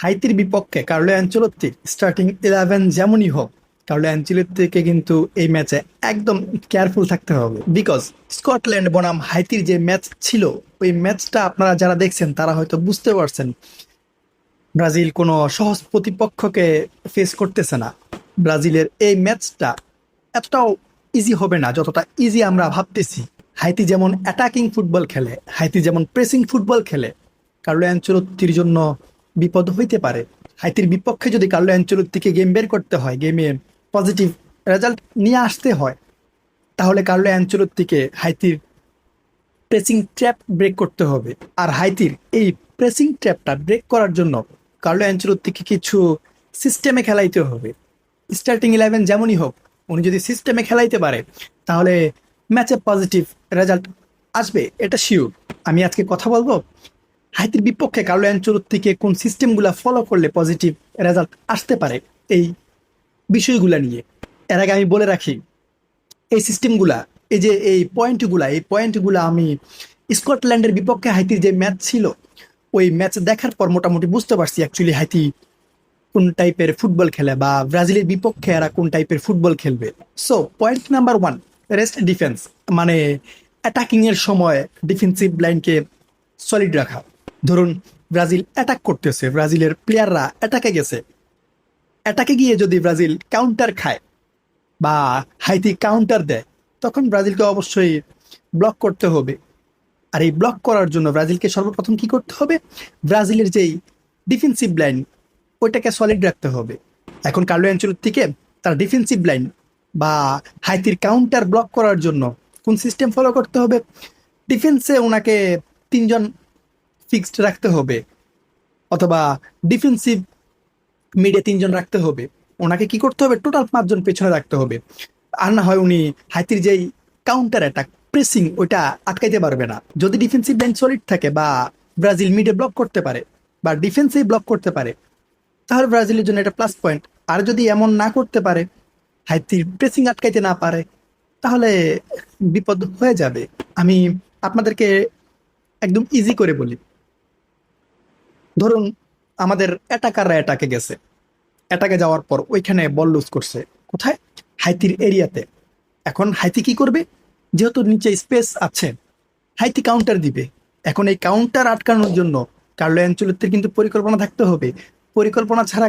হাইতির বিপক্ষে Carlo অ্যানচেলত্তির starting 11 যেমনই হোক, কার্লো অ্যানচেলত্তিকে কিন্তু এই ম্যাচে একদম কেয়ারফুল থাকতে হবে। বিকজ স্কটল্যান্ড বনাম হাইতির যে ম্যাচ ছিল, ওই ম্যাচটা আপনারা যারা দেখছেন তারা হয়তো বুঝতে পারছেন ব্রাজিল কোনো সহজ প্রতিপক্ষকে ফেস করতেছে না। ব্রাজিলের এই ম্যাচটা এতটাও ইজি হবে না যতটা ইজি আমরা ভাবতেছি। হাইতি যেমন অ্যাটাকিং ফুটবল খেলে, হাইতি যেমন প্রেসিং ফুটবল খেলে, কার্লো অ্যানচেলত্তির জন্য বিপদ হইতে পারে। হাইতির বিপক্ষে যদি কার্লো অ্যানচেলত্তিকে গেম বের করতে হয়, গেমে পজিটিভ রেজাল্ট নিয়ে আসতে হয়, তাহলে কার্লো অ্যানচেলত্তিকে হাইতির প্রেসিং ট্র্যাপ ব্রেক করতে হবে। আর হাইতির এই প্রেসিং ট্র্যাপটা ব্রেক করার জন্য কার্লো অ্যানচেলত্তিকে কিছু সিস্টেমে খেলাইতে হবে। স্টার্টিং 11 যেমনই হোক, উনি যদি সিস্টেমে খেলাইতে পারে তাহলে ম্যাচে পজিটিভ রেজাল্ট আসবে, এটা শিওর। আমি আজকে কথা বলবো হাইতির বিপক্ষে কার্লো অ্যানচেলত্তিকে কোন সিস্টেমগুলা ফলো করলে পজিটিভ রেজাল্ট আসতে পারে, এই বিষয়গুলা নিয়ে। এর আগে আমি বলে রাখি, এই সিস্টেমগুলা, এই পয়েন্টগুলা আমি স্কটল্যান্ডের বিপক্ষে হাইতির যে ম্যাচ ছিল, ওই ম্যাচ দেখার পর মোটামুটি বুঝতে পারছি অ্যাকচুয়ালি হাইতি কোন টাইপের ফুটবল খেলে বা ব্রাজিলের বিপক্ষে এরা কোন টাইপের ফুটবল খেলবে। So point number 1, rest defence, মানে অ্যাটাকিং এর সময় ডিফেন্সিভ লাইনকে সলিড রাখা। ধরুন ব্রাজিল অ্যাটাক করতেছে, ব্রাজিলের প্লেয়াররা অ্যাটাকে গেছে, অ্যাটাকে গিয়ে যদি ব্রাজিল কাউন্টার খায় বা হাইতি কাউন্টার দেয়, তখন ব্রাজিলকে অবশ্যই ব্লক করতে হবে। আর এই ব্লক করার জন্য ব্রাজিলকে সর্বপ্রথম কি করতে হবে, ব্রাজিলের যেই ডিফেন্সিভ লাইন ওইটাকে সলিড রাখতে হবে। এখন কার্লো অ্যানচেলত্তিকে তার ডিফেন্সিভ লাইন বা হাইতির কাউন্টার ব্লক করার জন্য কোন সিস্টেম ফলো করতে হবে, ডিফেন্সে ওনাকে 3জন ফিক্সড রাখতে হবে, অথবা ডিফেন্সিভ মিডে 3জন রাখতে হবে। ওনাকে কি করতে হবে, টোটাল 5জন পেছনে রাখতে হবে। আর না হয় উনি হাইতির যেই কাউন্টার অ্যাটাক প্রেসিং ওইটা আটকাইতে পারবে না। যদি ডিফেন্সিভ লাইন সলিড থাকে বা ব্রাজিল মিডে ব্লক করতে পারে বা ডিফেন্সে ব্লক করতে পারে, তাহলে ব্রাজিলের জন্য এটা প্লাস পয়েন্ট। আর যদি এমন না করতে পারে, হাইতির প্রেসিং আটকাইতে না পারে, তাহলে বিপদ হয়ে যাবে। আমি আপনাদেরকে একদম ইজি করে বলি, ধরুন আমাদের অ্যাটাকাররা অ্যাটাকে গেছে, অ্যাটাকে যাওয়ার পর ওইখানে বল লুজ করছে কোথায়, হাইতির এরিয়াতে। এখন হাইতি কি করবে, যেহেতু নিচে স্পেস আছে, হাইতি কাউন্টার দিবে। এখন এই কাউন্টার আটকানোর জন্য কার্লো অ্যানচেলত্তির কিন্তু পরিকল্পনা থাকতে হবে। পরিকল্পনা ছাড়া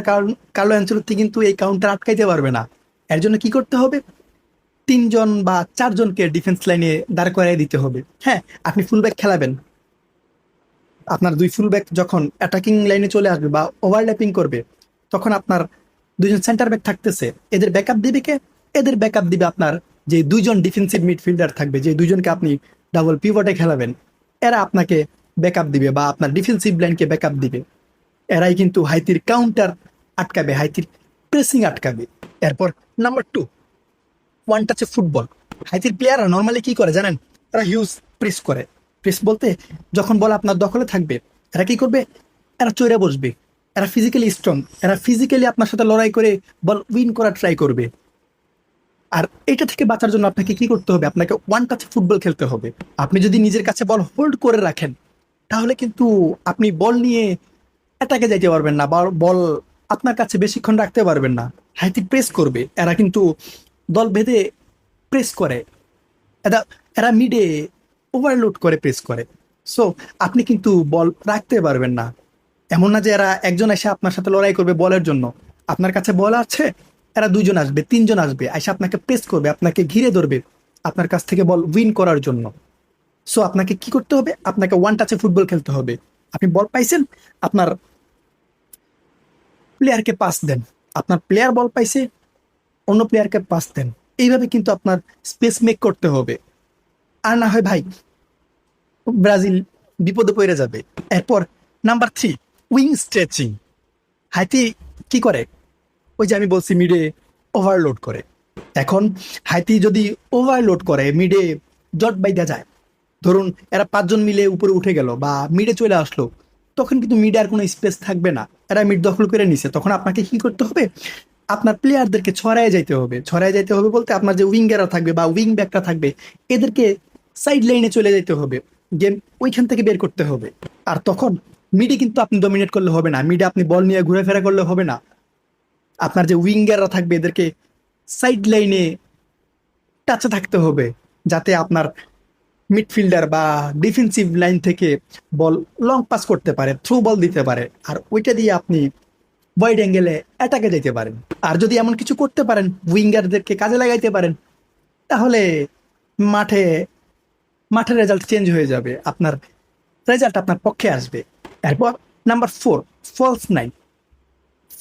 কার্লো অ্যানচেলত্তি কিন্তু এই কাউন্টার আটকাইতে পারবে না। এর জন্য কি করতে হবে, 3জন বা 4জনকে ডিফেন্স লাইনে দাঁড় করাই দিতে হবে। হ্যাঁ, আপনি ফুলব্যাক খেলাবেন, আপনার 2 ফুলব্যাক যখন অ্যাটাকিং লাইনে চলে আসবে বা ওভারল্যাপিং করবে, তখন আপনার 2জন সেন্টার ব্যাক থাকতেছে, এদের ব্যাকআপ দিবে কে, এদের ব্যাকআপ দিবে আপনার যে 2জন ডিফেন্সিভ মিডফিল্ডার থাকবে, যে 2জনকে আপনি ডাবল পিভটে খেলাবেন, এরা আপনাকে ব্যাকআপ দিবে বা আপনার ডিফেন্সিভ লাইনকে ব্যাকআপ দিবে। এরাই কিন্তু হাইতির কাউন্টার আটকাবে, হাইতির প্রেসিং আটকাবে। এরপর নাম্বার 2, ওয়ান টাচে ফুটবল। হাইতির প্লেয়াররা নর্মালি কি করে জানেন, তারা হিউজ প্রেস করে। প্রেস বলতে, যখন বল আপনার দখলে থাকবে, এরা কি করবে, এরা চড়ে বসবে, এরা ফিজিক্যালি স্ট্রং, এরা ফিজিক্যালি আপনার সাথে লড়াই করে বল উইন করার ট্রাই করবে। আর এটা থেকে বাঁচার জন্য আপনাকে কি করতে হবে, আপনাকে ওয়ান টাচ ফুটবল খেলতে হবে। আপনি যদি নিজের কাছে বল হোল্ড করে রাখেন, তাহলে কিন্তু আপনি বল নিয়ে অ্যাটাকে যাইতে পারবেন না, বা বল আপনার কাছে বেশিক্ষণ রাখতে পারবেন না। হাইতি প্রেস করবে, এরা কিন্তু দল ভেদে প্রেস করে, এরা এরা মিডে ওভারলোড করে প্রেস করে। সো আপনি কিন্তু বল রাখতে পারবেন না। এমন না যে এরা একজন এসে আপনার সাথে লড়াই করবে বলের জন্য। আপনার কাছে বল আছে, এরা 2জন আসবে, 3জন আসবে, এসে আপনাকে প্রেস করবে, আপনাকে ঘিরে ধরবে আপনার কাছ থেকে বল উইন করার জন্য। সো আপনাকে কি করতে হবে, আপনাকে ওয়ান টাচে ফুটবল খেলতে হবে। আপনি বল পাইছেন, আপনার প্লেয়ারকে পাস দেন, আপনার প্লেয়ার বল পাইছে, অন্য প্লেয়ারকে পাস দেন। এইভাবে কিন্তু আপনার স্পেস মেক করতে হবে। আর না হয় ভাই, ব্রাজিল বিপদে পড়ে যাবে। এরপর নাম্বার 3, উইং স্ট্রেচিং। হাইতি কি করে, ওই যে আমি বলছি মিডে ওভারলোড করে। এখন হাইতি যদি ওভারলোড করে, মিডে জট বাইদা যায়, ধরুন এরা 5জন মিলে উপরে উঠে গেল বা মিডে চলে আসলো, তখন কিন্তু মিডে আর কোনো স্পেস থাকবে না, এরা মিড দখল করে নিছে। তখন আপনাকে কি করতে হবে, আপনার প্লেয়ারদেরকে ছড়ায় যাইতে হবে। ছড়ায় যাইতে হবে বলতে, আপনার যে উইঙ্গাররা থাকবে বা উইং ব্যাকরা থাকবে, এদেরকে সাইড লাইনে চলে যেতে হবে, গেম ওইখান থেকে বের করতে হবে। আর তখন মিডে কিন্তু আপনি ডমিনেট করলে হবে না, মিডে আপনি বল নিয়ে ঘুরে করলে হবে না। আপনার যে উইঙ্গাররা থাকবে এদেরকে সাইড লাইনে টাচে থাকতে হবে, যাতে আপনার মিডফিল্ডার বা ডিফেন্সিভ লাইন থেকে বল লং পাস করতে পারে, থ্রু বল দিতে পারে, আর ওইটা দিয়ে আপনি ওয়াইড অ্যাঙ্গেলে অ্যাটাকে যেতে পারেন। আর যদি এমন কিছু করতে পারেন, উইঙ্গারদেরকে কাজে লাগাইতে পারেন, তাহলে মাঠে মাঠের রেজাল্ট চেঞ্জ হয়ে যাবে, আপনার রেজাল্ট আপনার পক্ষে আসবে। এরপর number 4, false nine.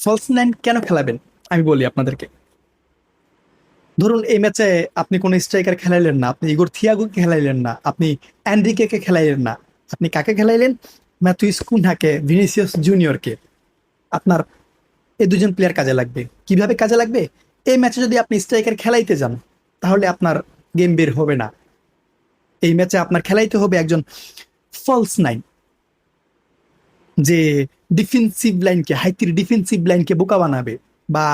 False nine কেন খেলাবেন আমি বলি আপনাদেরকে। ধরুন এই ম্যাচে আপনি কোনো স্ট্রাইকার খেলাইলেন না, আপনি ইগোর থিয়াগোকে খেলাইলেন না, আপনি অ্যান্ড্রিকে খেলাইলেন না, আপনি কাকে খেলাইলেন? Mathews কুনহাকে, Vinicius জুনিয়রকে। আপনার এই দুজন প্লেয়ার কাজে লাগবে। কিভাবে কাজে লাগবে? এই ম্যাচে যদি আপনি স্ট্রাইকার খেলাইতে যান, তাহলে আপনার গেম বের হবে না। এই ম্যাচে আপনার খেলাইতে হবে একজন ফলস নাইন, যে ডিফেন্সিভ লাইনকে, হাইতির ডিফেন্সিভ লাইনকে বোকা বানাবে, বা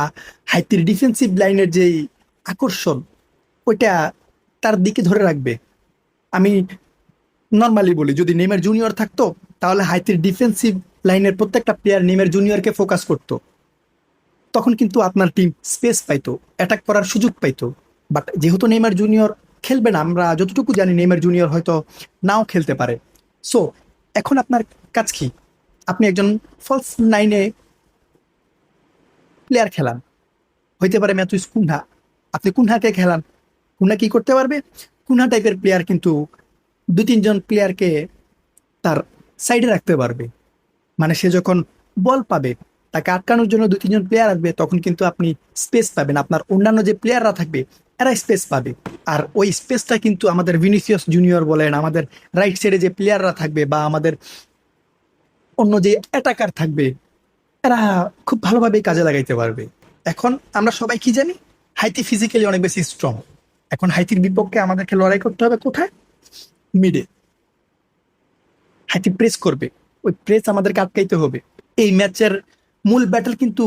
হাইতির ডিফেন্সিভ লাইনের যেই আকর্ষণ ওইটা তার দিকে ধরে রাখবে। আমি নর্মালি বলি, যদি নেইমার জুনিয়র থাকতো, তাহলে হাইতির ডিফেন্সিভ লাইনের প্রত্যেকটা প্লেয়ার নেইমার জুনিয়রকে ফোকাস করতো, তখন কিন্তু আপনার টিম স্পেস পাইতো, অ্যাটাক করার সুযোগ পাইতো। বাট যেহেতু নেইমার জুনিয়র খেলবে না, আমরা যতটুকু জানি নেইমার জুনিয়র হয়তো নাও খেলতে পারে। সো এখন আপনার কাজ কি? আপনি একজন ফলস নাইনে প্লেয়ার খেলান, হইতে পারে ম্যাথুইস কুনহা। আপনি কুনহাকে খেলান, কুনহা কি করতে পারবে? কুনহা টাইপের প্লেয়ার কিন্তু 2-3 জন প্লেয়ারকে তার সাইডে রাখতে পারবে। মানে সে যখন বল পাবে, তাকে আটকানোর জন্য 2-3 জন প্লেয়ার আসবে, তখন কিন্তু আপনি স্পেস পাবেন, আপনার অন্যান্য যে প্লেয়াররা থাকবে এরা স্পেস পাবে। আর ওই স্পেসটা কিন্তু আমাদের ভিনিসিয়াস জুনিয়র বলেন, আমাদের রাইট সাইডে যে প্লেয়াররা থাকবে, বা আমাদের অন্য যে অ্যাটাকার থাকবে, এরা খুব ভালোভাবে কাজে লাগাইতে পারবে। এখন আমরা সবাই কি জানি, হাইতি ফিজিক্যালি অনেক বেশি স্ট্রং। এখন হাইতির বিপক্ষে আমাদেরকে লড়াই করতে হবে কোথায়? মিডে। হাইতি প্রেস করবে, ওই প্রেস আমাদেরকে আটকাইতে হবে। এই ম্যাচের মূল ব্যাটল কিন্তু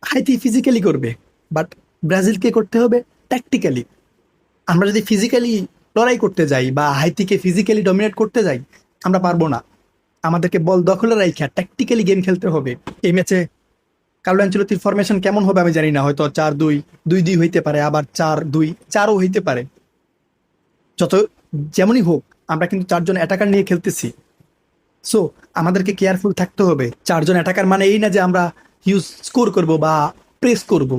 হাইতি ফিজিক্যালি করবে, বাট ব্রাজিলকে করতে হবে ট্যাকটিক্যালি। আমরা যদি ফিজিক্যালি লড়াই করতে যাই বা হাইতিকে ফিজিক্যালি ডমিনেট করতে যাই, আমরা পারবো না। আমাদেরকে বল দখলে রাইখা ট্যাকটিক্যালি গেম খেলতে হবে। এই ম্যাচে কার্লো অ্যানচেলত্তির ফরমেশন কেমন হবে আমি জানি না, হয়তো 4-2-2-2 হইতে পারে, আবার 4-2-4ও হইতে পারে। যত যেমনই হোক, আমরা কিন্তু 4 জন অ্যাটাকার নিয়ে খেলতেছি। সো আমাদেরকে কেয়ারফুল থাকতে হবে। 4 জন অ্যাটাকার মানে এই না যে আমরা হিউজ স্কোর করব বা প্রেস করব।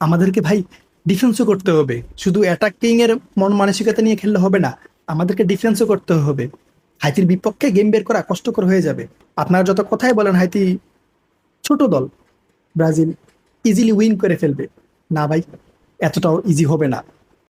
আমাদেরকে ভাই ডিফেন্সও করতে হবে। শুধু অ্যাটাকিং এর মন মানসিকতা নিয়ে খেললে হবে না, আমাদেরকে ডিফেন্সও করতে হবে। হাইতির বিপক্ষে গেম বের করা কষ্টকর হয়ে যাবে। আপনারা যত কথাই বলেন হাইতি ছোট দল, ব্রাজিল ইজিলি উইন করে ফেলবে, না ভাই, এতটাও ইজি হবে না।